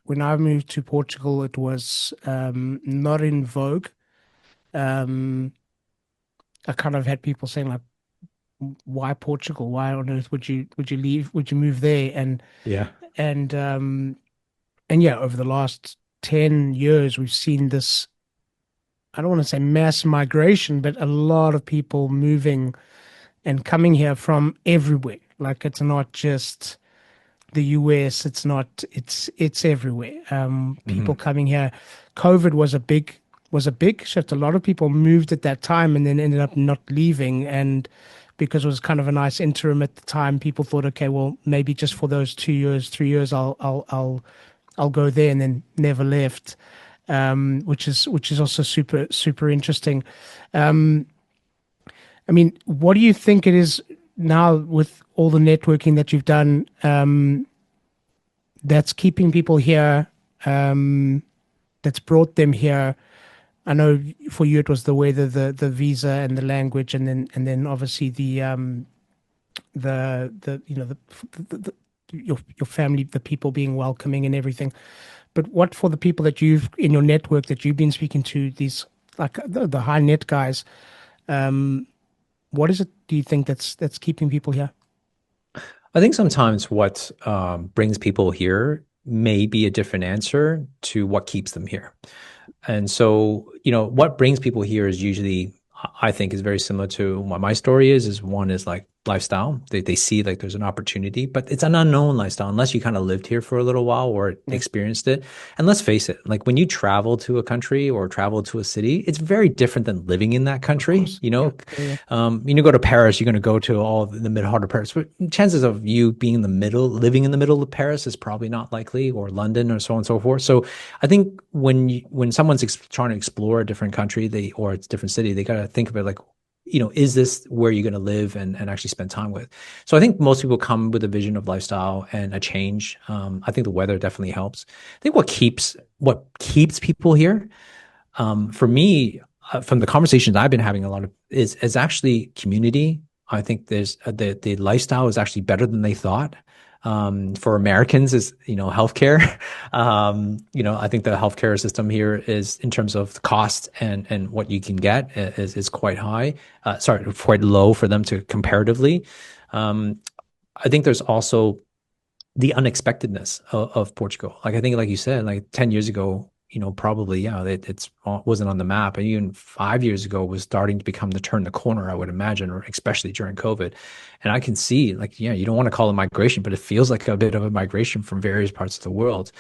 when I moved to Portugal, it was not in vogue. Um, I kind of had people saying like, "Why Portugal? Why on earth would you leave? Would you move there?" Yeah. And and yeah, over the last 10 years, we've seen this. I don't want to say mass migration, but a lot of people moving and coming here from everywhere. Like it's not just the US, it's not it's everywhere. People Hmm. coming here. COVID was a big shift. A lot of people moved at that time and then ended up not leaving. And because it was kind of a nice interim at the time, people thought, okay, well, maybe just for those 2 years, 3 years, I'll go there, and then never left. Which is also super interesting. Um, I mean, what do you think it is now with all the networking that you've done? That's keeping people here, um, that's brought them here. I know for you it was the weather, the visa, and the language, and then obviously the the your family, the people being welcoming and everything. But what for the people that you've in your network that you've been speaking to, these like the high net guys, um, what is it? Do you think that's keeping people here? I think sometimes what brings people here may be a different answer to what keeps them here. And so, what brings people here is usually, I think, is very similar to what my story is. Is one is like lifestyle. They see like there's an opportunity, but it's an unknown lifestyle unless you kind of lived here for a little while or Yeah, experienced it. And let's face it, like when you travel to a country or travel to a city, it's very different than living in that of country. course. Yeah, yeah, yeah. Go to Paris, you're going to go to all the mid heart of Paris. But chances of you being in the middle, living in the middle of Paris is probably not likely, or London, or so on and so forth. So I think when someone's trying to explore a different country, or a different city, they got to think about like, is this where you're going to live and actually spend time with? So I think most people come with a vision of lifestyle and a change. I think the weather definitely helps. I think what keeps people here, for me, from the conversations I've been having a lot of is actually community. I think there's the lifestyle is actually better than they thought. For Americans is, healthcare. I think the healthcare system here is in terms of cost and what you can get is quite high. Sorry, quite low for them to comparatively. Um, I think there's also the unexpectedness of Portugal. Like I think, like you said, like 10 years ago, probably, yeah, it's wasn't on the map. And even 5 years ago was starting to become the turn the corner, I would imagine, or especially during COVID. And I can see like, yeah, you don't want to call it migration, but it feels like a bit of a migration from various parts of the world.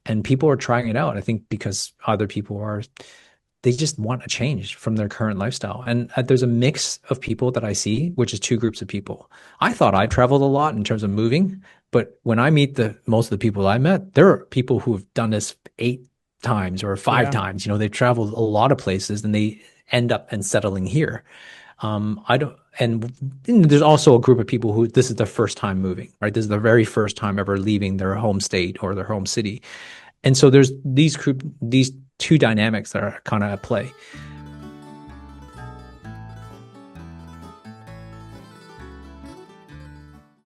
And people are trying it out, I think, because other people they just want a change from their current lifestyle. And there's a mix of people that I see, which is two groups of people. I thought I traveled a lot in terms of moving, but when I meet the most of the people I met, there are people who have done this 8 times or five Yeah. times. They've traveled a lot of places and they end up and settling here. I don't, and there's also a group of people who this is their first time moving, right? This is the very first time ever leaving their home state or their home city. And so there's these two dynamics that are kind of at play.